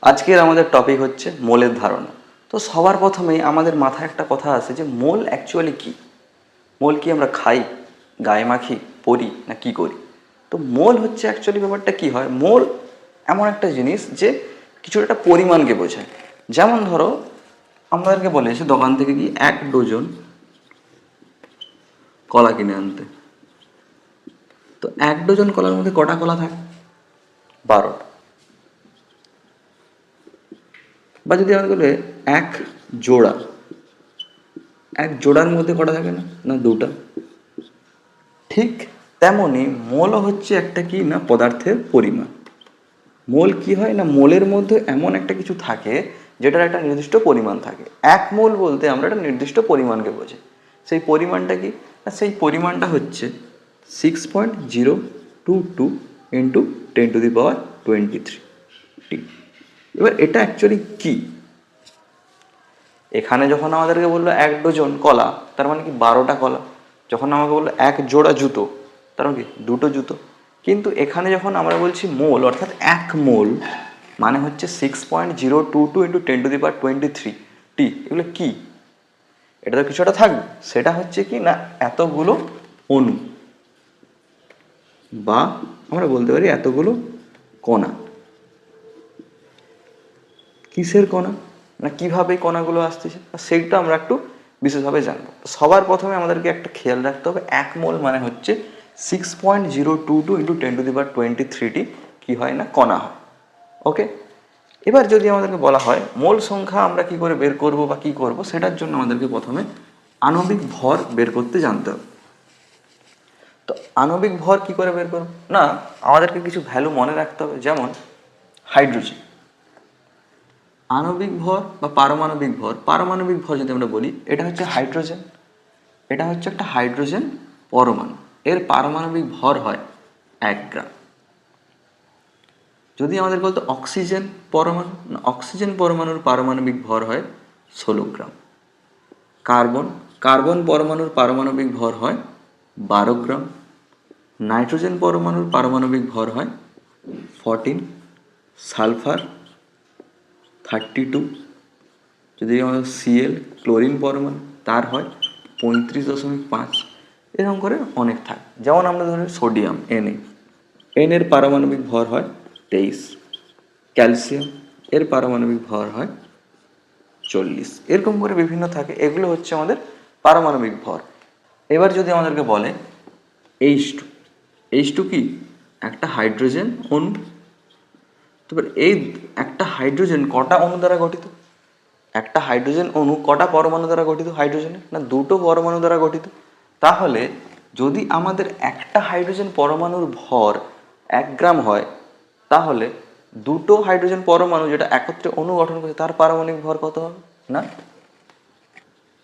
আজকের আমাদের টপিক হচ্ছে মোলের ধারণা। তো সবার প্রথমেই আমাদের মাথায় একটা কথা আসে যে মোল অ্যাকচুয়ালি কী। মোল কি আমরা খাই, গায়ে মাখি, পরি, না কি করি? তো মোল হচ্ছে অ্যাকচুয়ালি ব্যাপারটা কী হয়, মোল এমন একটা জিনিস যে কিছু একটা পরিমাণকে বোঝায়। যেমন ধরো আমাদেরকে বলেছে দোকান থেকে কি 1 ডজন কলা কিনে আনতে। তো 1 ডজন কলার মধ্যে কটা কলা থাকে? 12টা। বা যদি আমাকে বলে এক জোড়া, এক জোড়ার মধ্যে কটা থাকে? না না 2টা। ঠিক তেমনই মোলও হচ্ছে একটা কি না পদার্থের পরিমাণ। মোল কি হয় না, মোলের মধ্যে এমন একটা কিছু থাকে যেটার একটা নির্দিষ্ট পরিমাণ থাকে। 1 মোল বলতে আমরা একটা নির্দিষ্ট পরিমাণকে বোঝাই। সেই পরিমাণটা কি না, সেই পরিমাণটা হচ্ছে 6.022 ইন্টু 10⁻23 টি। এবার এটা অ্যাকচুয়ালি কি, এখানে যখন আমাদেরকে বললো 1 ডজন কলা, তার মানে কি 12টা কলা। যখন আমাকে বললো 1 জোড়া জুতো, তার মানে কি 2টো জুতো। কিন্তু এখানে যখন আমরা বলছি মোল, অর্থাৎ 1 মোল মানে হচ্ছে 6.022 ইন্টু 10⁻23 টি। এগুলো কি? এটা তো কিছুটা থাকবে, সেটা হচ্ছে কি না এতগুলো অণু, বা আমরা বলতে পারি এতগুলো কণা। কিসের কণা, না কীভাবে কণাগুলো আসতেছে সেইটা আমরা একটু বিশেষভাবে জানবো। সবার প্রথমে আমাদেরকে একটা খেয়াল রাখতে হবে, 1 মোল মানে হচ্ছে 6.022 ইন্টু 10⁻23 টি কী হয় না কণা হয়। ওকে, এবার যদি আমাদেরকে বলা হয় মোল সংখ্যা আমরা কি করে বের করব বা কী করব, সেটার জন্য আমাদেরকে প্রথমে আণবিক ভর বের করতে জানতে হবে। তো আণবিক ভর কি করে বের করব, না আমাদেরকে কিছু ভ্যালু মনে রাখতে হবে। যেমন হাইড্রোজেন, আণবিক ভর বা পারমাণবিক ভর। পারমাণবিক ভর যদি আমরা বলি, এটা হচ্ছে হাইড্রোজেন, এটা হচ্ছে একটা হাইড্রোজেন পরমাণু, এর পারমাণবিক ভর হয় 1 গ্রাম। যদি আমাদের বলতো অক্সিজেন পরমাণু, না অক্সিজেন পরমাণুর পারমাণবিক ভর হয় 16 গ্রাম। কার্বন, কার্বন পরমাণুর পারমাণবিক ভর হয় 12 গ্রাম। নাইট্রোজেন পরমাণুর পারমাণবিক ভর হয় 14। সালফার 32। যদি আমাদের সিএল ক্লোরিন পরমাণু, তার হয় 35.5। এরকম করে অনেক থাকে। যেমন আমরা ধরি সোডিয়াম এনএ, এর পারমাণবিক ভর হয় 23। ক্যালসিয়াম, এর পারমাণবিক ভর হয় 40। এরকম করে বিভিন্ন থাকে, এগুলো হচ্ছে আমাদের পারমাণবিক ভর। এবার যদি আমাদেরকে বলে H2, H2 কি একটা হাইড্রোজেন অণু। তবে এই একটা হাইড্রোজেন কটা অণু দ্বারা গঠিত? একটা হাইড্রোজেন অণু কটা পরমাণু দ্বারা গঠিত হাইড্রোজেনের? না 2টো পরমাণু দ্বারা গঠিত। তাহলে যদি আমাদের একটা হাইড্রোজেন পরমাণুর ভর 1 গ্রাম হয়, তাহলে 2টো হাইড্রোজেন পরমাণু যেটা একত্রে অণু গঠন করছে তার পারমাণবিক ভর কত হবে? না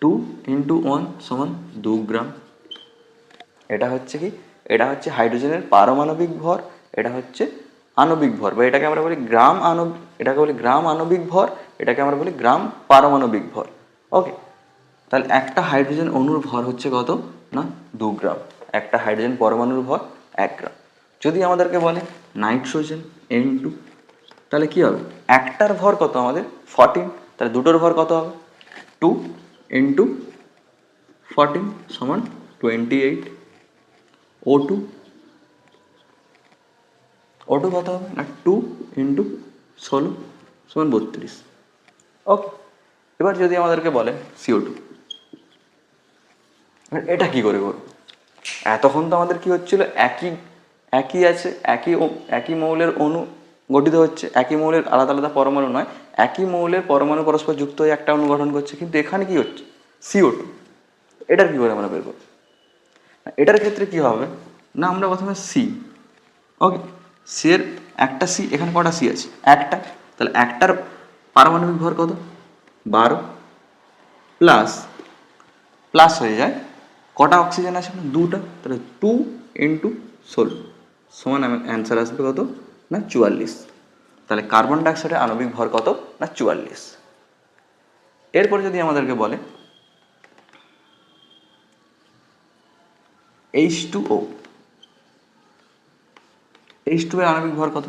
2 ইন্টু 1 সমান 2 গ্রাম। এটা হচ্ছে কি, এটা হচ্ছে হাইড্রোজেনের পারমাণবিক ভর, এটা হচ্ছে আণবিক ভর, বা এটাকে আমরা বলি গ্রাম এটাকে বলি গ্রাম আণবিক ভর, এটাকে আমরা বলি গ্রাম পারমাণবিক ভর। ওকে, তাহলে একটা হাইড্রোজেন অণুর ভর হচ্ছে কত? না 2 গ্রাম। একটা হাইড্রোজেন পরমাণুর ভর 1 গ্রাম। যদি আমাদেরকে বলে নাইট্রোজেন N2, তাহলে কি হবে? একটার ভর কত আমাদের 14, তাহলে দুটোর ভর কত হবে? 2 ইন্টু 14 সমান 28। O2, O2 কত হবে? না 2 ইন্টু 16 সমান 32। ওকে, এবার যদি আমাদেরকে বলে CO2, এটা কি করে করবো? এতক্ষণ তো আমাদের কি হচ্ছিল, একই একই আছে, একই মৌলের অণু গঠিত হচ্ছে, একই মৌলের আলাদা আলাদা পরমাণু নয়, একই মৌলের পরমাণু পরস্পর যুক্ত হয়ে একটা অণু গঠন করছে। কিন্তু এখানে কি হচ্ছে? CO2। এটার কি করে আমরা বের করবো? এটার ক্ষেত্রে কি হবে না, আমরা প্রথমে সি, ওকে, সি এর একটা সি, এখানে কটা সি আছে? একটা। তাহলে একটার পারমাণবিক ভর কত? 12 প্লাস প্লাস হয়ে যায় কটা অক্সিজেন আছে? 2টা। তাহলে 2 ইন্টু 16 সমান আমার অ্যান্সার আসবে কত? না 44। তাহলে কার্বন ডাইঅক্সাইডের আণবিক ভর কত? না 44। এরপরে যদি আমাদেরকে বলে H2O, H2 এর আণবিক ভর কত?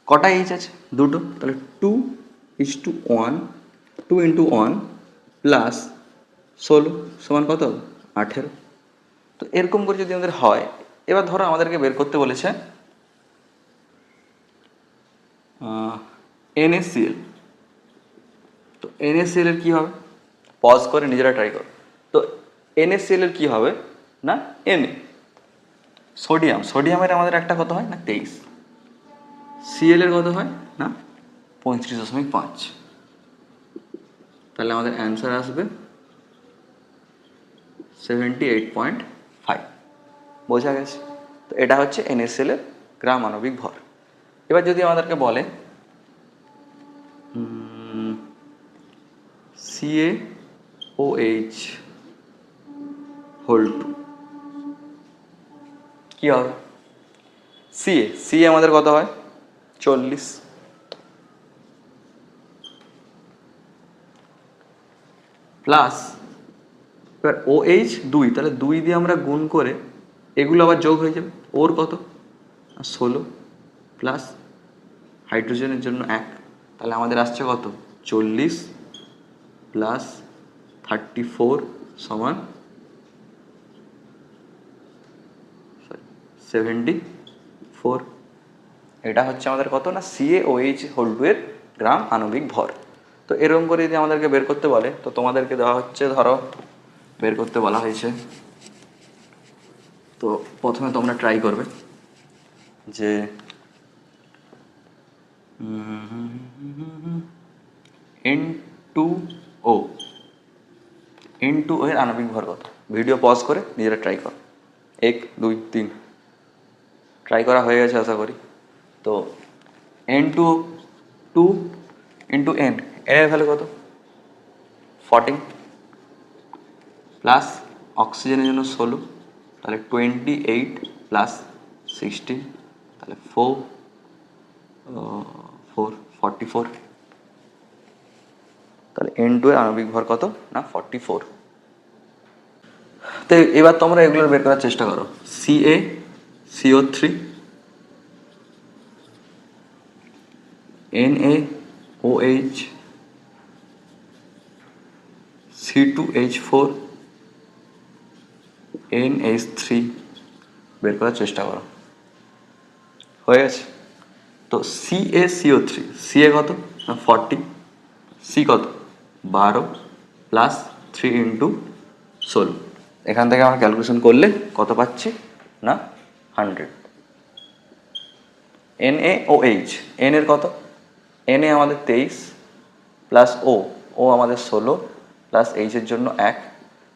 কটা এইচ আছে? দুটো। তাহলে 2:1, 2 × 1 প্লাস 16 সমান কত? 18। তো এরকম করে যদি আমাদের হয়, এবার ধরো আমাদেরকে বের করতে বলেছে NaCl। তো NaCl এর কী হবে? পজ করে নিজেরা ট্রাই করো। তো NaCl এর কী হবে না Na। সোডিয়ামের আমাদের একটা কত হয় না 23। Cl এর কত হয় না 35.5। তাহলে আমাদের অ্যান্সার আসবে 78.5। বোঝা গেছে? তো এটা হচ্ছে NaCl এর গ্রাম আণবিক ভর। এবার যদি আমাদেরকে বলে CaOH হোল 2 কী হবে? CA আমাদের কত হয় 40 প্লাস এবার OH 2, তাহলে 2 দিয়ে আমরা গুণ করে এগুলো আবার যোগ হয়ে যাবে। ওর কত 16 প্লাস হাইড্রোজেনের জন্য 1, তাহলে আমাদের আসছে কত 40 প্লাস 34 সমান 74। এটা হচ্ছে আমাদের কত না CaOH হোল 2 এর গ্রাম আণবিক ভর। তো এরকম করে যদি আমাদেরকে বের করতে বলে, তো তোমাদেরকে দেওয়া হচ্ছে, ধরো বের করতে বলা হয়েছে, তো প্রথমে তোমরা ট্রাই করবে যে N2O এর আণবিক ভর কত? ভিডিও পজ করে নিজেরা ট্রাই করো। 1 2 3 ট্রাই করা হয়ে গেছে আশা করি। তো N2O 2 × N এর ভ্যালু কত 14 প্লাস অক্সিজেনের জন্য 16, তাহলে 28 প্লাস 16, তাহলে 44। তাহলে N2 এর আণবিক ভর কত না 44। তো এবার তোমরা এগুলোর বের করার চেষ্টা করো। CaCO3, NaOH, C2H4, NH3 বের করার চেষ্টা করো। হয়ে গেছে? তো CaCO3 CA কত না 40, C কত 12 প্লাস 3 × 16। এখান থেকে আমরা ক্যালকুলেশন করলে কত পাচ্ছি না 100। NaOH N এর কত? Na আমাদের 23 প্লাস ও আমাদের 16 প্লাস H এর জন্য 1,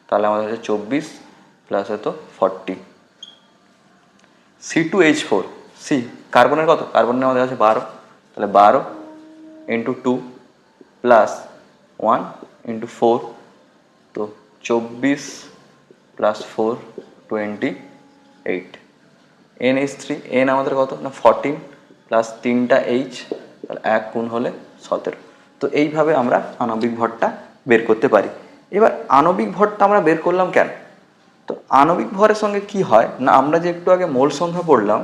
তাহলে আমাদের হচ্ছে 24 প্লাস হতো 40। C2H4 C কার্বনের কত? কার্বনের আমাদের আছে 12, তাহলে 12 × 2 প্লাস 1 × 4, তো 24 প্লাস 4 28। NH3 N আমাদের কত না 14 প্লাস 3টা H, তাহলে 1 গুণ হলে 17। তো এইভাবে আমরা আণবিক ভরটা বের করতে পারি। এবার আণবিক ভরটা আমরা বের করলাম কেন? তো আণবিক ভরের সঙ্গে কি হয় না, আমরা যে একটু আগে মোল সংখ্যা পড়লাম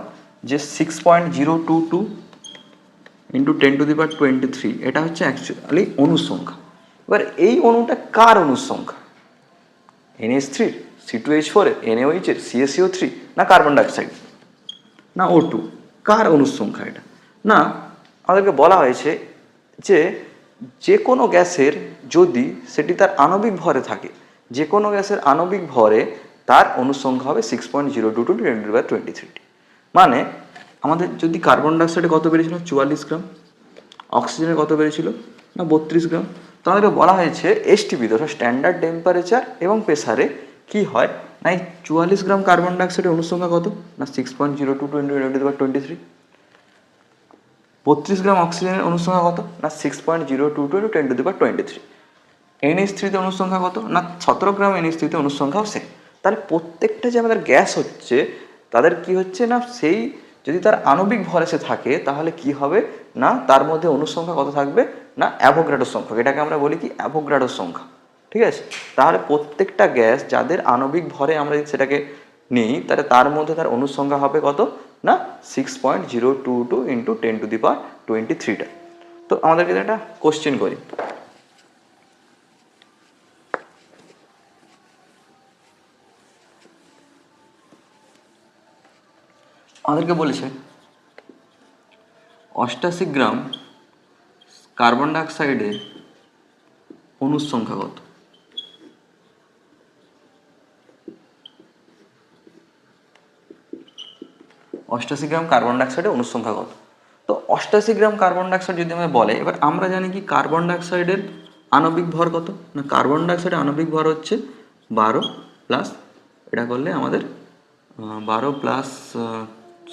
যে 6.022 × 10⁻23, এটা হচ্ছে অ্যাকচুয়ালি অণুর সংখ্যা। এবার এই অণুটা কার অণুর সংখ্যা? NH3, C2H4, NaOH, CaCO3 না কার্বন ডাইঅক্সাইড না O2? কার অণুর সংখ্যা এটা? না, আমাদেরকে বলা হয়েছে যে যে কোনো গ্যাসের যদি সেটি তার আণবিক ভরে থাকে, যে কোনো গ্যাসের আণবিক ভরে তার অণুর সংখ্যা হবে 6.022 × 10⁻23। মানে আমাদের যদি কার্বন ডাইঅক্সাইডে কত বেড়েছিল 44 গ্রাম, অক্সিজেনের কত বেড়েছিল না 32 গ্রাম। তো আমাদেরকে বলা হয়েছে এসটিপি ধরো স্ট্যান্ডার্ড টেম্পারেচার এবং প্রেসারে কি হয় না এই 44 গ্রাম কার্বন ডাইঅক্সাইডের অণুর সংখ্যা কত না 6.022 × 10⁻23। 32 গ্রাম অক্সিজেনের অণুর সংখ্যা কত না 6.022 × 10⁻23। NH3 অণুর সংখ্যা কত না 17 গ্রাম NH3 অণুর সংখ্যাও সেম। তাহলে প্রত্যেকটা যে আমাদের গ্যাস হচ্ছে তাদের কি হচ্ছে না সেই যদি তার আণবিক ভর এসে থাকে তাহলে কি হবে না তার মধ্যে অণুর সংখ্যা কত থাকবে না অ্যাভোগাড্রোর সংখ্যা, এটাকে আমরা বলি কি অ্যাভোগাড্রোর সংখ্যা। ঠিক আছে? তাহলে প্রত্যেকটা গ্যাস যাদের আণবিক ভরে আমরা যদি সেটাকে নিই তাহলে তার মধ্যে তার অণুর সংখ্যা হবে কত না 6.022 × 23টা। তো আমাদেরকে একটা কোশ্চেন করি, আমাদেরকে বলেছে 88 গ্রাম কার্বন ডাইঅক্সাইডের অণুর সংখ্যা কত? অষ্টাশি গ্রাম কার্বন ডাইঅক্সাইডের অণুর সংখ্যা কত? তো 88 গ্রাম কার্বন ডাইঅক্সাইড যদি আমায় বলে, এবার আমরা জানি কি কার্বন ডাইঅক্সাইডের আণবিক ভর কত? না কার্বন ডাইঅক্সাইডের আণবিক ভর হচ্ছে 12 প্লাস, এটা করলে আমাদের 12 প্লাস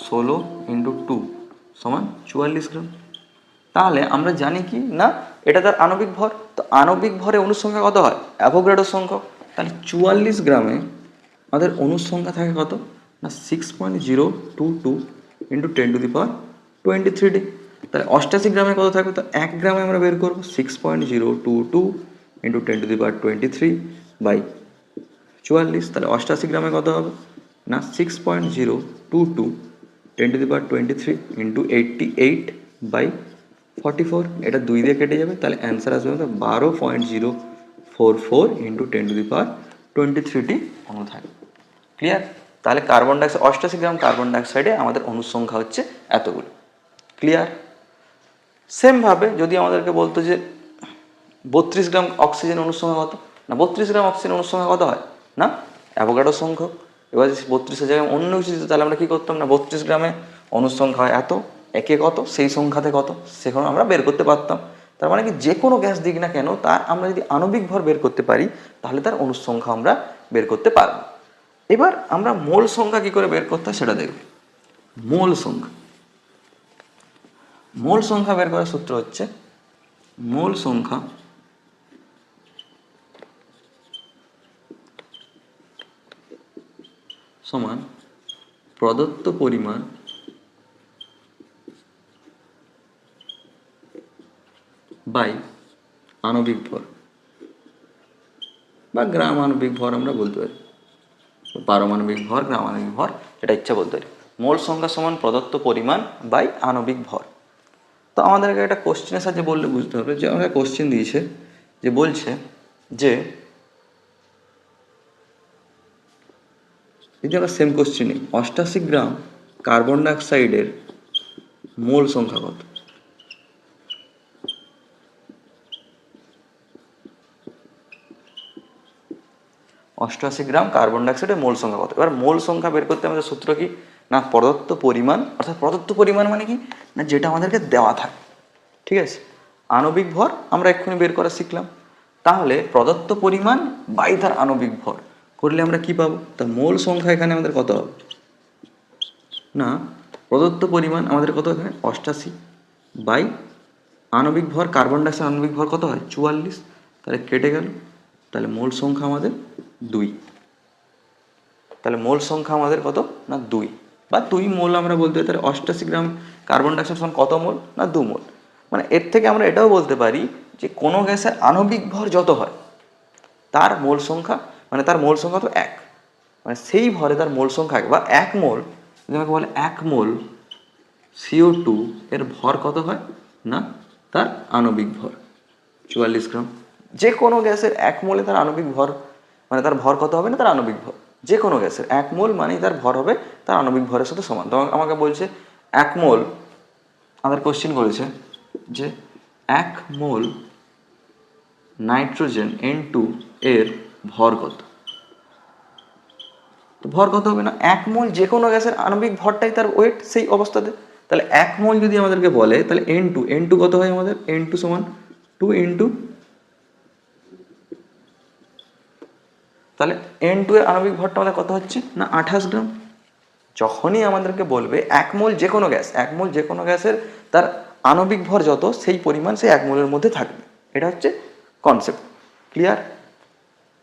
16 ইন্টু 2 সমান 44 গ্রাম। তাহলে আমরা জানি কি না এটা তার আণবিক ভর। তো আণবিক ভরে অণুর সংখ্যা কত হয়? অ্যাভোগাড্রোর সংখ্যক। তাহলে 44 গ্রামে আমাদের অণুর সংখ্যা থাকে কত? না 6.022 ইন্টু 10⁻23D। তাহলে 88 গ্রামে কত থাকবে? তো 1 গ্রামে আমরা বের করবো 6.022 ইন্টু 10⁻23/44। তাহলে 88 গ্রামে কত হবে? না 6.022 10⁻23 ইন্টু 88/44। এটা 2 দিয়ে কেটে যাবে, তাহলে অ্যান্সার আসবে 12.044 ইন্টু 10⁻23D অণু থাকে। ক্লিয়ার? তাহলে কার্বন ডাইঅক্সাইড 88 গ্রাম কার্বন ডাইঅক্সাইডে আমাদের অণুর সংখ্যা হচ্ছে এতগুলো। ক্লিয়ার? সেমভাবে যদি আমাদেরকে বলতো যে 32 গ্রাম অক্সিজেন অণুর সংখ্যা কত? না 32 গ্রাম অক্সিজেন অণুর সংখ্যা কত হয়? না অ্যাভোগাড্রোর সংখ্যক। এবার যদি 32-এর জায়গায় অন্য কিছু দিত, তাহলে আমরা কী করতাম? না 32 গ্রামে অণুর সংখ্যা হয় এত, একে কত, সেই সংখ্যাতে কত, সেখানে আমরা বের করতে পারতাম। তার মানে কি যে কোনো গ্যাস দিক না কেন, তার আমরা যদি আণবিক ভর বের করতে পারি, তাহলে তার অণুর সংখ্যা আমরা বের করতে পারব। এবার আমরা মোল সংখ্যা কী করে বের করতে হয় সেটা দেখব। মোল সংখ্যা, মোল সংখ্যা বের করার সূত্র হচ্ছে মোল সংখ্যা সমান প্রদত্ত পরিমাণ বাই আণবিক ভর বা গ্রাম আণবিক ভর আমরা বলতে পারি, পারমাণবিক ভর, গ্রাম আণবিক ভর, এটা ইচ্ছা বলতে পারি। মোল সংখ্যা সমান প্রদত্ত পরিমাণ বাই আণবিক ভর। তো আমাদেরকে একটা কোশ্চেনের সাহায্যে বললে বুঝতে হবে, যে আমাদের কোশ্চেন দিয়েছে যে বলছে যে যদি আমরা সেম কোশ্চেন নিই, 88 গ্রাম কার্বন ডাইঅক্সাইডের মোল সংখ্যা কত? অষ্টআশি গ্রাম কার্বন ডাইঅক্সাইডের মোল সংখ্যা কত? এবার মোল সংখ্যা বের করতে আমাদের সূত্র কি? না প্রদত্ত পরিমাণ, অর্থাৎ প্রদত্ত পরিমাণ মানে কি? না যেটা আমাদেরকে দেওয়া থাকে। ঠিক আছে, আণবিক ভর আমরা এক্ষুনি বের করা শিখলাম। তাহলে প্রদত্ত পরিমাণ বাই তার আণবিক ভর করলে আমরা কি পাবো? তার মোল সংখ্যা এখানে আমাদের কত হবে? না প্রদত্ত পরিমাণ আমাদের কত এখানে? 88 বাই আণবিক ভর, কার্বন ডাইঅক্সাইড আণবিক ভর কত হয়? 44। তাহলে কেটে গেল, তাহলে মোল সংখ্যা আমাদের 2। তাহলে মোল সংখ্যা আমাদের কত? না 2 বা 2 মোল আমরা বলতে পারি। তাহলে 88 গ্রাম কার্বন ডাইঅক্সাইড সমান কত মোল? না 2 মোল। মানে এর থেকে আমরা এটাও বলতে পারি যে কোনো গ্যাসের আণবিক ভর যত হয় তার মোল সংখ্যা, মানে তার মোল সংখ্যা তো 1, মানে সেই ভরে তার মোল সংখ্যা 1 বা 1 মোল, যদি আমাকে বলে 1 মোল CO2 এর ভর কত হয়? না তার আণবিক ভর 44 গ্রাম। যে কোনো গ্যাসের 1 মোলে তার আণবিক ভর, মানে তার ভর কত হবে? না তার আণবিক ভর। যে কোনো গ্যাসের 1 মোল মানেই তার ভর হবে তার আণবিক ভরের সাথে সমান। তো আমাকে বলছে 1 মোল, আমাদের কোশ্চেন করেছে যে 1 মোল নাইট্রোজেন N2 এর ভর কত? তো ভর কত হবে? না 1 মোল যে কোনো গ্যাসের আণবিক ভরটাই তার ওয়েট সেই অবস্থাতে। তাহলে 1 মোল যদি আমাদেরকে বলে, তাহলে N2 কত হয় আমাদের? N2 সমান 2 ইন্টু, তাহলে N2 এর আণবিক ভরটা আমাদের কত হচ্ছে? না 28 গ্রাম। যখনই আমাদেরকে বলবে 1 মোল যে কোনো গ্যাস, 1 মোল যে কোনো গ্যাসের তার আণবিক ভর যত, সেই পরিমাণ সেই 1 মোলের মধ্যে থাকবে। এটা হচ্ছে কনসেপ্ট। ক্লিয়ার?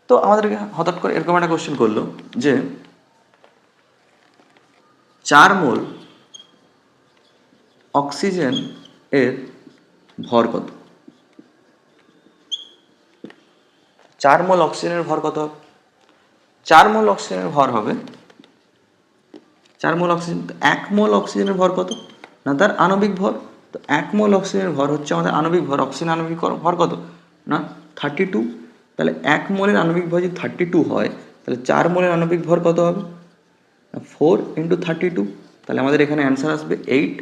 তো আমাদেরকে হঠাৎ করে এরকম একটা কোশ্চেন করলো যে 4 মোল অক্সিজেন এর ভর কত? 4 মোল অক্সিজেনের ভর কত হবে? 4 মোল অক্সিজেনের ভর হবে 4 মোল অক্সিজেন, 1 মোল অক্সিজেনের ভর কত? না তার আণবিক ভর। তো 1 মোল অক্সিজেনের ভর হচ্ছে আমাদের আণবিক ভর, অক্সিজেন আণবিক ভর কত না 32। তাহলে 1 মোলের আণবিক ভর যদি 32 হয় তাহলে 4 মোলের আণবিক ভর কত হবে 4 × 32। তাহলে আমাদের এখানে অ্যান্সার আসবে 8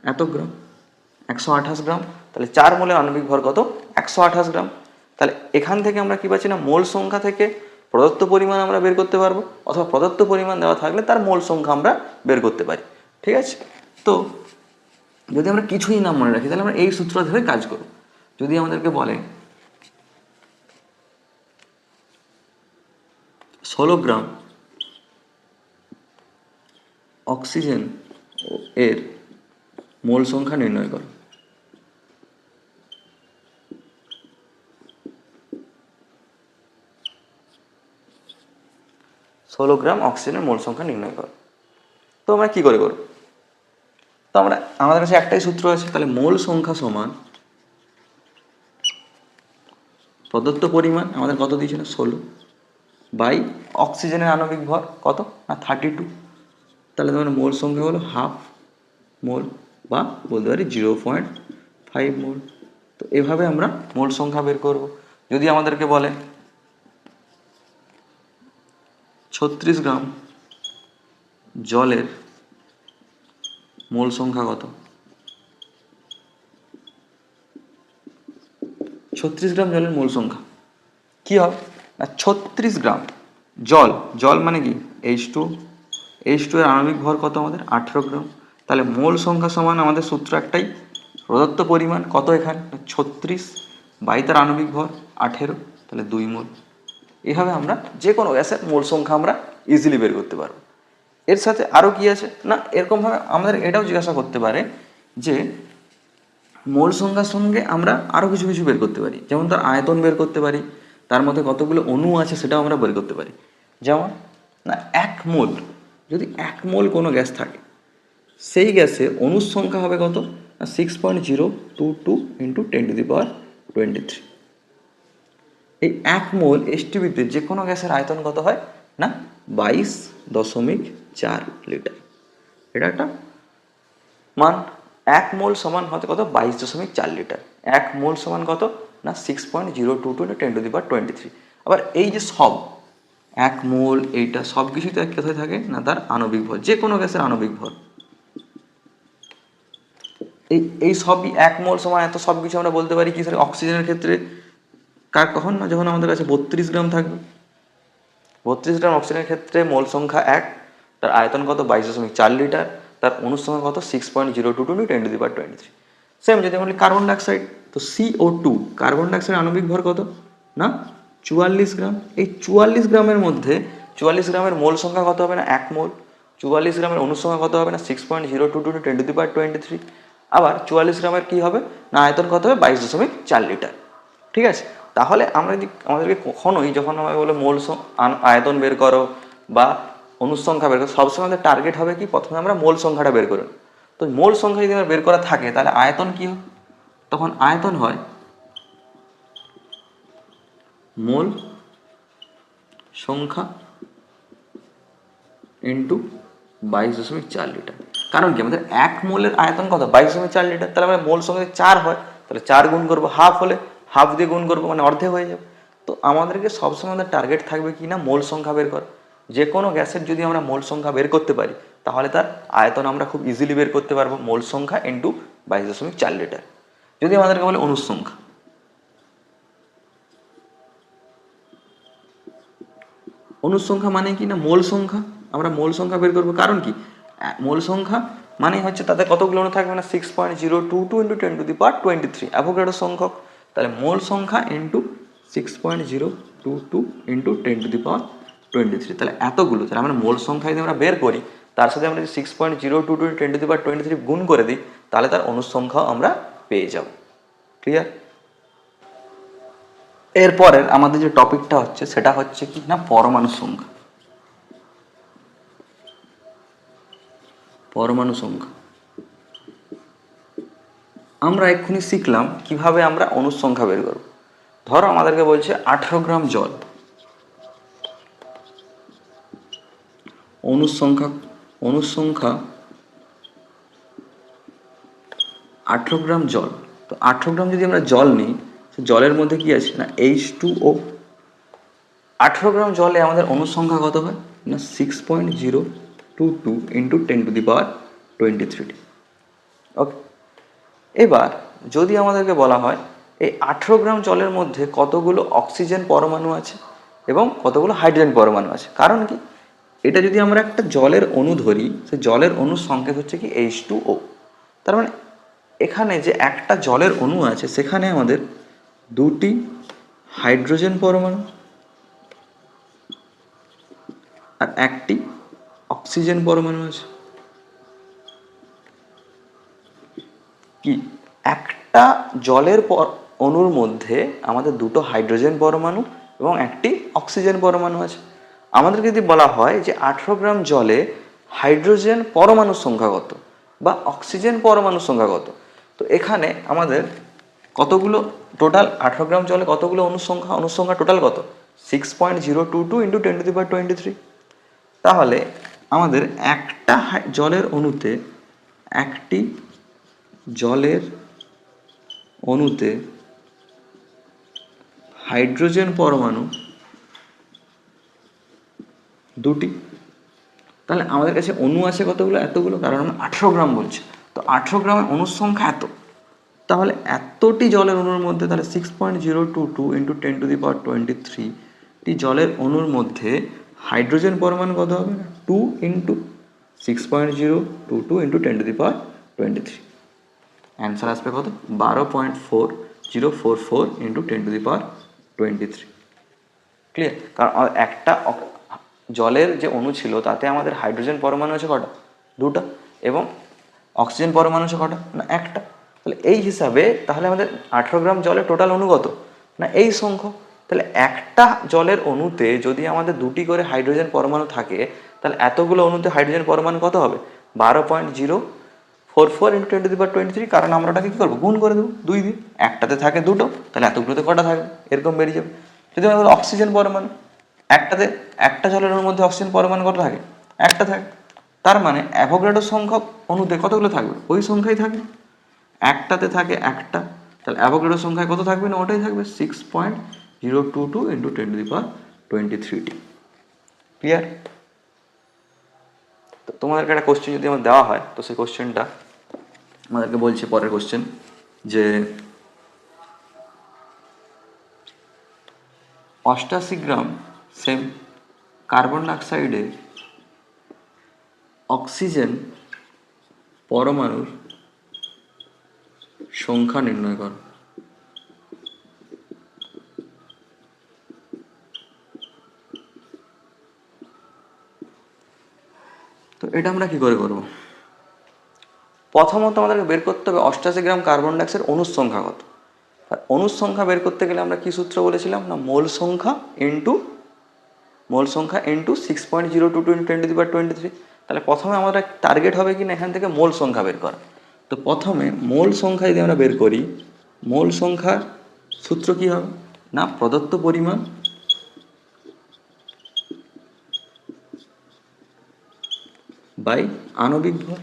এত গ্রাম, 128 গ্রাম। তাহলে 4 মোলের আণবিক ভর কত 128 গ্রাম। তাহলে এখান থেকে আমরা কি পাচ্ছি না মোল সংখ্যা থেকে প্রদত্ত পরিমাণ আমরা বের করতে পারবো, অথবা প্রদত্ত পরিমাণ দেওয়া থাকলে তার মোল সংখ্যা আমরা বের করতে পারি। ঠিক আছে, তো যদি আমরা কিছুই না মনে রাখি তাহলে আমরা এই সূত্র ধরে কাজ করব। যদি আমাদেরকে বলে 16 গ্রাম অক্সিজেন এর মোল সংখ্যা নির্ণয় করো, 16 গ্রাম অক্সিজেনের মোল সংখ্যা নির্ণয় করো, তো আমরা কি করে করব? তো আমাদের কাছে একটাই সূত্র আছে, তাহলে মোল সংখ্যা সমান প্রদত্ত পরিমাণ আমাদের কত দিয়েছিল 16 বাই অক্সিজেনের আণবিক ভর কত না 32। তাহলে তোমার মোল সংখ্যা হলো হাফ মোল বা বলতে পারি 0.5 মোল। তো এভাবে আমরা মোল সংখ্যা বের করব। যদি আমাদেরকে বলে 36 গ্রাম জলের মোল সংখ্যা কত, 36 গ্রাম জলের মোল সংখ্যা কি হবে না 36 গ্রাম জল, জল মানে কি H2, H2 এর আণবিক ভর কত আমাদের 18 গ্রাম। তাহলে মোল সংখ্যা সমান আমাদের সূত্র একটাই, প্রদত্ত পরিমাণ কত এখানে 36 বাই তার আণবিক ভর 18, তাহলে 2 মোল। এভাবে আমরা যে কোনো গ্যাসের মোল সংখ্যা আমরা ইজিলি বের করতে পারবো। এর সাথে আরও কি আছে না এরকমভাবে আমাদের এটাও জিজ্ঞাসা করতে পারে যে মোল সংখ্যার সঙ্গে আমরা আরও কিছু কিছু বের করতে পারি, যেমন তার আয়তন বের করতে পারি, তার মধ্যে কতগুলো অণু আছে সেটাও আমরা বের করতে পারি। যেমন না 1 মোল, যদি 1 মোল কোনো গ্যাস থাকে সেই গ্যাসে অণুর সংখ্যা হবে কত না 6.022 × 10⁻23। এই 1 মোল এসটিপিতে যে কোনো গ্যাসের আয়তন কত হয় না 22.4 লিটার। এটা একটা মান, 1 মোল সমান হতে কত 22.4 লিটার, 1 মোল সমান কত না 6.022 × 10⁻23। আবার এই যে সব 1 মোল এইটা সব কিছুই তো এক কথায় থাকে না তার আণবিক ভর, যে কোনো গ্যাসের আণবিক ভর। এই সবই 1 মোল সমান এত সব কিছু আমরা বলতে পারি কিসের অক্সিজেনের ক্ষেত্রে কখন না যখন আমাদের কাছে 32 গ্রাম থাকবে। 32 গ্রাম অক্সিজেনের ক্ষেত্রে মোল সংখ্যা 1, তার আয়তন কত 22.4 লিটার, তার অণুর সংখ্যা কত 6.022 × 10⁻23। সেম যদি আমরা বলি কার্বন ডাইঅক্সাইড, তো CO2 কার্বন ডাইঅক্সাইড আণবিক ভর কত না 44 গ্রাম। এই 44 গ্রামের মধ্যে 44 গ্রামের মোল সংখ্যা কত হবে না 1 মোল, 44 গ্রামের অণুর সংখ্যা কত হবে না 6.022 × 10⁻23। আবার 44 গ্রামের কি হবে না আয়তন কত হবে 22.4 লিটার। ঠিক আছে, তাহলে আমরা যদি আমাদেরকে কখনোই যখন আমরা বলে মোল আয়তন বের করো বা অণুর সংখ্যা বের করো, সবসময় আমাদের টার্গেট হবে কি প্রথমে আমরা মোল সংখ্যাটা বের করব। তো মোল সংখ্যা যদি আমার বের করা থাকে তাহলে আয়তন কি হয়, তখন আয়তন হয় মোল সংখ্যা ইন্টু 22.4 লিটার। কারণ কি আমাদের 1 মোলের আয়তন কত 22.4 লিটার, তাহলে আমরা মোল সংখ্যা 4 হয় তাহলে 4 গুণ করবো, হাফ হলে হাফ দিয়ে গুণ করবো মানে অর্ধেক হয়ে যাবে। তো আমাদেরকে সবসময় আমাদের টার্গেট থাকবে কি না মোল সংখ্যা বের করা। যে কোনো গ্যাসের যদি আমরা মোল সংখ্যা বের করতে পারি তাহলে তার আয়তন আমরা খুব ইজিলি বের করতে পারবো, মোল সংখ্যা ইন্টু 22.4 লিটার। যদি আমাদেরকে বলে অণুর সংখ্যা, অণুর সংখ্যা মানে কি না মোল সংখ্যা, আমরা মোল সংখ্যা বের করবো। কারণ কি মোল সংখ্যা মানে হচ্ছে তাতে কতগুলো অণু থাকবে না 6.022 × 10⁻23 অ্যাভোগাড্রো সংখ্যক। তাহলে মোল সংখ্যা ইন্টু 6.022 × 10⁻23, তাহলে এতগুলো। তাহলে আমরা মোল সংখ্যা যদি আমরা বের করি তার সাথে আমরা যদি 6.022 × 10⁻23 গুণ করে দিই তাহলে তার অণুর সংখ্যাও আমরা পেয়ে যাব। ক্লিয়ার? এরপরের আমাদের যে টপিকটা হচ্ছে সেটা হচ্ছে কি না পরমাণু সংখ্যা। পরমাণু সংখ্যা আমরা এক্ষুনি শিখলাম কিভাবে আমরা অণুর সংখ্যা বের করব। ধরো আমাদেরকে বলছে 18 গ্রাম জল, অণুর সংখ্যা 18 গ্রাম জল, তো 18 গ্রাম যদি আমরা জল নিই, তো জলের মধ্যে কি আছে না H2O। 18 গ্রাম জলে আমাদের অণুর সংখ্যা কত হয় না 6.022 ইন্টু 10⁻23। ওকে, এবার যদি আমাদেরকে বলা হয় এই 18 গ্রাম জলের মধ্যে কতগুলো অক্সিজেন পরমাণু আছে এবং কতগুলো হাইড্রোজেন পরমাণু আছে, কারণ কি এটা যদি আমরা একটা জলের অণু ধরি, সে জলের অণুর সংকেত হচ্ছে কি H2O। তার মানে এখানে যে একটা জলের অণু আছে সেখানে আমাদের দুটি হাইড্রোজেন পরমাণু আর একটি অক্সিজেন পরমাণু আছে। কি একটা জলের অণুর মধ্যে আমাদের দুটো হাইড্রোজেন পরমাণু এবং একটি অক্সিজেন পরমাণু আছে। আমাদের যদি বলা হয় যে 18 গ্রাম জলে হাইড্রোজেন পরমাণুর সংখ্যা কত বা অক্সিজেন পরমাণুর সংখ্যা কত, তো এখানে আমাদের কতগুলো টোটাল 18 গ্রাম জলে কতগুলো অণুর সংখ্যা টোটাল কত 6.022 ইন্টু 10⁻23। তাহলে আমাদের একটা জলের অণুতে হাইড্রোজেন পরমাণু দুটি। তাহলে আমাদের কাছে অণু আছে কতগুলো এতগুলো, কারণ আমরা 18 গ্রাম বলছি, তো 18 গ্রামের অণুর সংখ্যা এত। তাহলে এতটি জলের অণুর মধ্যে তাহলে 6.022 ইন্টু 10⁻23 টি জলের অণুর মধ্যে হাইড্রোজেন পরমাণু কত হবে না 2 ইন্টু 6.022 ইন্টু 10⁻23। অ্যান্সার আসবে কত 12.4044 ইন্টু 10⁻23। ক্লিয়ার? কারণ একটা জলের যে অণু ছিল তাতে আমাদের হাইড্রোজেন পরমাণু আছে কটা দুটা এবং অক্সিজেন পরমাণু আছে কটা না একটা। তাহলে এই হিসাবে তাহলে আমাদের 18 গ্রাম জলের টোটাল অণু কত না এই সংখ্যক। তাহলে একটা জলের অণুতে যদি আমাদের দুটি করে হাইড্রোজেন পরমাণু থাকে তাহলে এতগুলো অণুতে হাইড্রোজেন পরমাণু কত হবে 12.044 ইন্টু 10⁻23, কারণ আমরা ওটাকে কী করবো গুণ করে দেবো 2 দিয়ে। একটাতে থাকে দুটো, তাহলে এতগুলোতে কটা থাকবে এরকম বেরিয়ে যাবে। যদি আমাদের অক্সিজেন পরমাণু একটা জলের অণুর মধ্যে অক্সিজেন পরমাণু কত থাকে একটা থাকে, তার মানে অ্যাভোগাড্রো সংখ্যক অণুতে কতগুলো থাকবে ওই সংখ্যাই থাকবে। একটাতে থাকে একটা, তাহলে অ্যাভোগাড্রো সংখ্যায় কত থাকবে না ওটাই থাকবে 6.022 ইন্টু 10⁻23। ক্লিয়ার? তো তোমাদেরকে একটা কোশ্চেন যদি আমার দেওয়া হয় তো সেই কোশ্চেনটা আমাদেরকে বলছে পরের কোশ্চেন যে 88 গ্রাম সেম কার্বন ডাইঅক্সাইডে অক্সিজেন পরমাণুর সংখ্যা নির্ণয় করো। তো এটা আমরা কি করে করব? প্রথমত আমাদেরকে বের করতে হবে 88 গ্রাম কার্বন ডাইঅক্সাইড অণুর সংখ্যা কত। আর অণুর সংখ্যা বের করতে গেলে আমরা কি সূত্র বলেছিলাম না মোল সংখ্যা ইন্টু 6.022 ইন্টু 10⁻23। তাহলে প্রথমে আমাদের টার্গেট হবে কি না এখান থেকে মোল সংখ্যা বের করা। তো প্রথমে মোল সংখ্যা যদি আমরা বের করি, মোল সংখ্যার সূত্র কি হবে না প্রদত্ত পরিমাণ বাই আণবিক ভর।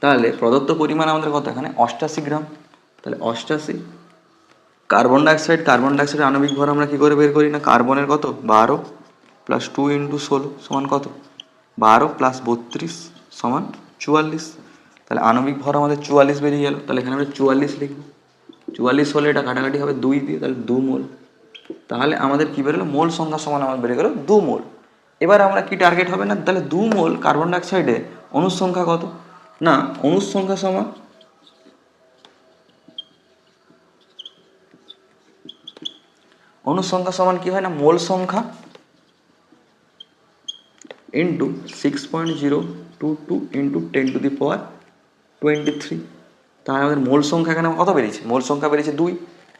তাহলে প্রদত্ত পরিমাণ আমাদের কত এখানে 88 গ্রাম, তাহলে 88 কার্বন ডাইঅক্সাইডের আণবিক ভর আমরা কি করে বের করি না কার্বনের কত 12 প্লাস 2 ইন্টু 16 সমান কত 12 প্লাস 32 সমান 44। তাহলে আণবিক ভর আমাদের 44 বেরিয়ে গেল, তাহলে এখানে আমরা 44 লিখব। 44 হলে এটা কাটাকাটি হবে 2 দিয়ে, তাহলে 2 মোল। তাহলে আমাদের কি বেরোলো মোল সংখ্যা সমান আমাদের বেড়ে গেল 2 মোল। এবার আমরা কি টার্গেট হবে না তাহলে 2 মোল কার্বন ডাইঅক্সাইডে অণুর সংখ্যা কত না অণুর সংখ্যা সমান কি হয় না মোল সংখ্যা ইন্টু 6.022 ইন্টু 10⁻23। তাহলে আমাদের মোল সংখ্যা এখানে কত বেরিয়েছে মোল সংখ্যা বেরিয়েছে 2,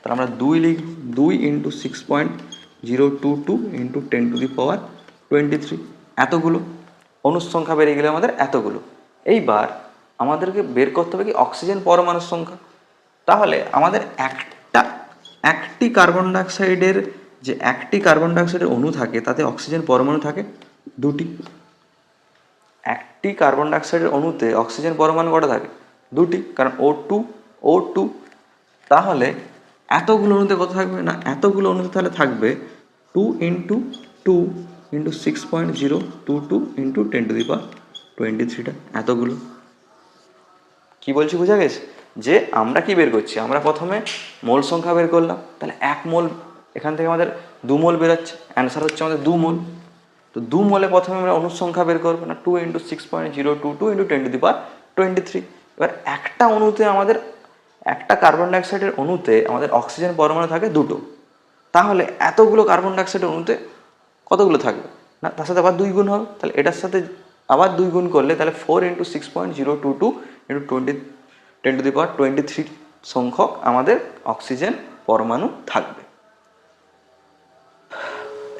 তাহলে আমরা 2 লিখব 2 ইন্টু 6.022 ইন্টু 10⁻23 এতগুলো অণুর সংখ্যা বেরিয়ে গেলে আমাদের এতগুলো। এইবার আমাদেরকে বের করতে হবে কি অক্সিজেন পরমাণুর সংখ্যা। তাহলে আমাদের একটি কার্বন ডাইঅক্সাইডের অণু থাকে তাতে অক্সিজেন পরমাণু থাকে দুটি। একটি কার্বন ডাইঅক্সাইডের অণুতে অক্সিজেন পরমাণু কটা থাকে? দুটি, কারণ O2 তাহলে এতগুলো অণুতে কত থাকবে না, এতগুলো অণুতে তাহলে থাকবে 2 ইন্টু 2 ইন্টু 6.022 ইন্টু 10⁻23টা, এতগুলো। কি বলছি বোঝা গেছে? যে আমরা কি বের করছি, আমরা প্রথমে মোল সংখ্যা বের করলাম, তাহলে 1 মোল, এখান থেকে আমাদের 2 মোল বেরোচ্ছে, অ্যান্সার হচ্ছে আমাদের 2 মোল। তো 2 মোলে প্রথমে আমরা অণুর সংখ্যা বের করবো না, 2 ইন্টু 6.022 ইন্টু 10⁻23। এবার একটা অণুতে আমাদের, একটা কার্বন ডাইঅক্সাইডের অণুতে আমাদের অক্সিজেন পরমাণু থাকে দুটো, তাহলে এতগুলো কার্বন ডাইঅক্সাইডের অণুতে কতগুলো থাকবে না, তার সাথে আবার 2 গুণ হবে, তাহলে এটার সাথে আবার 2 গুণ করলে তাহলে 4 ইন্টু 6.022 ইন্টু 10⁻23 সংখ্যক আমাদের অক্সিজেন পরমাণু থাকবে।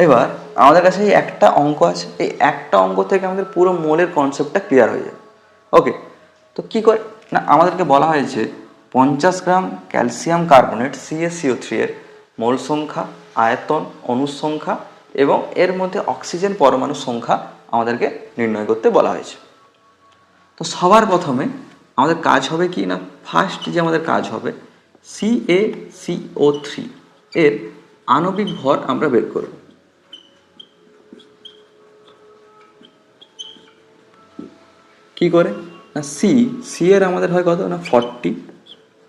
এবার আমাদের কাছে এই একটা অঙ্ক আছে, এই একটা অঙ্ক থেকে আমাদের পুরো মোলের কনসেপ্টটা ক্লিয়ার হয়ে যাবে। ওকে, তো কি করে না, আমাদেরকে বলা হয়েছে 50 গ্রাম ক্যালসিয়াম কার্বনেট CaCO3 এর মোল সংখ্যা, আয়তন, অণুর সংখ্যা এবং এর মধ্যে অক্সিজেন পরমাণু সংখ্যা আমাদেরকে নির্ণয় করতে বলা হয়েছে। তো সবার প্রথমে আমাদের কাজ হবে কি না, ফার্স্ট যে আমাদের কাজ হবে CaCO3 এর আণবিক ভর আমরা বের করব। কি করে না, সি এর আমাদের হয় কত না 40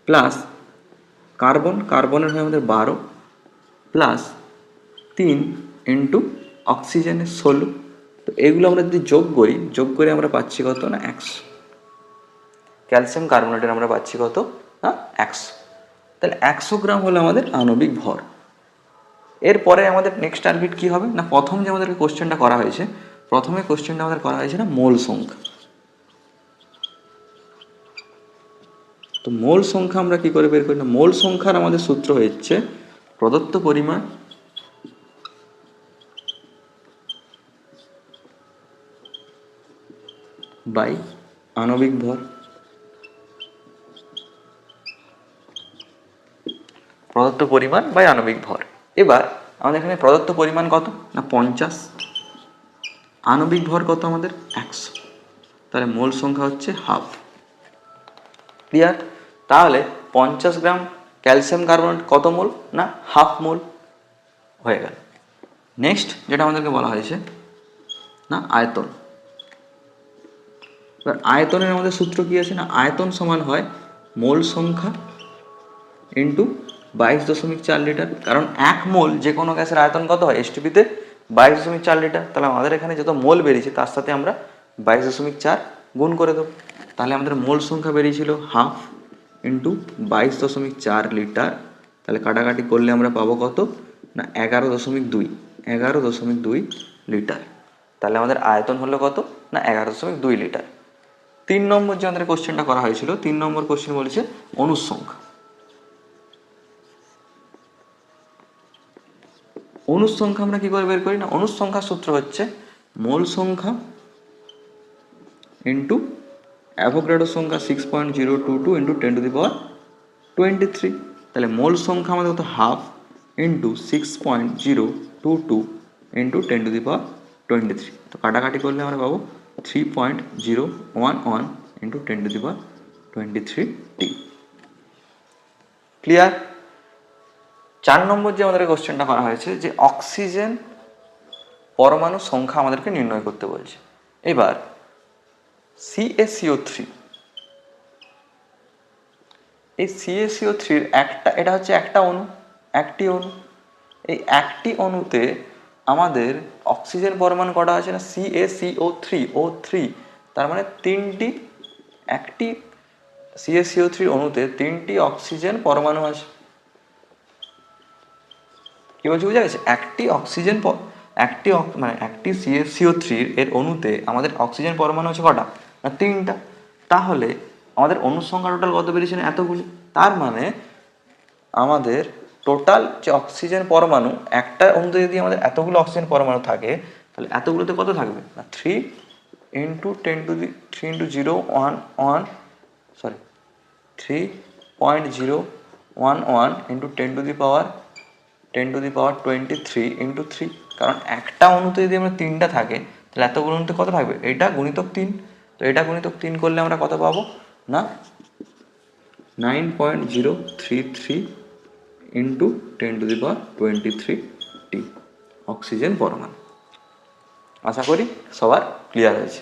প্লাস কার্বনের হয় আমাদের 12 প্লাস 3 ইন্টু অক্সিজেনের 16। তো এগুলো আমরা যদি যোগ করে আমরা পাচ্ছি কত না 100। ক্যালসিয়াম কার্বনেটের আমরা পাচ্ছি কত না 100। তাহলে 100 গ্রাম হলো আমাদের আণবিক ভর। এরপরে আমাদের নেক্সট টার্গেট কি হবে না, প্রথম যে আমাদের কোশ্চেনটা করা হয়েছে, প্রথমে কোশ্চেনটা আমাদের করা হয়েছে না মোল সংখ্যা। তো মোল সংখ্যা আমরা কি করে বের করি না, মোল সংখ্যার আমাদের সূত্র হচ্ছে প্রদত্ত পরিমাণ বাই আণবিক ভর। প্রদত্ত পরিমাণ বাই আণবিক ভর। এবার আমাদের এখানে প্রদত্ত পরিমাণ কত না 50, আণবিক ভর কত আমাদের 100, তাহলে মোল সংখ্যা হচ্ছে হাফ। ক্লিয়ার? তাহলে 50 গ্রাম ক্যালসিয়াম কার্বনেট কত মোল না হাফ মোল হয়ে গেল। নেক্সট যেটা আমাদেরকে বলা হয়েছে না আয়তন। এবার আয়তনের আমাদের সূত্র কি আছে না, আয়তন সমান হয় মোল সংখ্যা ইন্টু 22.4 লিটার, কারণ 1 মোল যে কোনো গ্যাসের আয়তন কত হয় এসটিপিতে 22.4 লিটার। তাহলে আমাদের এখানে যত মোল বেরিয়েছে তার সাথে আমরা 22.4 গুণ করে দেবো, তাহলে আমাদের মোল সংখ্যা বেরিয়েছিল হাফ ইন্টু 22.4 লিটার। তাহলে কাটাকাটি করলে আমরা পাবো কত না 11.2 লিটার। তাহলে আমাদের আয়তন হলো কত না 11.2 লিটার। 3 নম্বর যে আমাদের কোশ্চেনটা করা হয়েছিল, 3 নম্বর কোশ্চেন বলেছে অণুর সংখ্যা। অণুর সংখ্যা আমরা কি করে বের করি না, অণুর সংখ্যার সূত্র হচ্ছে মোল সংখ্যা ইন্টু অ্যাভোগাড্রো সংখ্যা 6.022 ইন্টু 10⁻23। তাহলে মোল সংখ্যা আমাদের কত হাফ ইন্টু 6.022 ইন্টু 10⁻23। তো কাটাকাটি করলে আমরা পাবো 3.011 ইন্টু 10⁻23t। ক্লিয়ার? 4 নম্বর যে আমাদের কোশ্চেনটা করা হয়েছে যে অক্সিজেন পরমাণু সংখ্যা আমাদেরকে নির্ণয় করতে বলছে। এবার CaCO3, এই CaCO3 এটা হচ্ছে একটা অণু, একটি অণু। এই একটি অণুতে আমাদের অক্সিজেন পরমাণু কটা আছে না CaCO3, তার মানে একটি CaCO3 অণুতে 3টি অক্সিজেন পরমাণু আছে। কি বলছি বুঝা গেছে? একটি CaCO3 এর অণুতে আমাদের অক্সিজেন পরমাণু আছে কটা না 3টা। তাহলে আমাদের অণুর সংখ্যা টোটাল কত বেরিয়েছে না এতগুলি। তার মানে আমাদের টোটাল যে অক্সিজেন পরমাণু, একটা অণুতে যদি আমাদের এতগুলো অক্সিজেন পরমাণু থাকে তাহলে এতগুলোতে কত থাকবে না 3 ইন্টু 3.011 ইন্টু 10⁻23 ইন্টু 3, কারণ একটা অণুতে যদি আমরা 3টা থাকে তাহলে এত গুণিত কত থাকবে, এইটা গুণিতক 3, তো এটা গুণিতক 3 করলে আমরা কত পাবো না 9.033 ইন্টু 10⁻23 টি অক্সিজেন পরমাণু। আশা করি সবার ক্লিয়ার হয়েছে।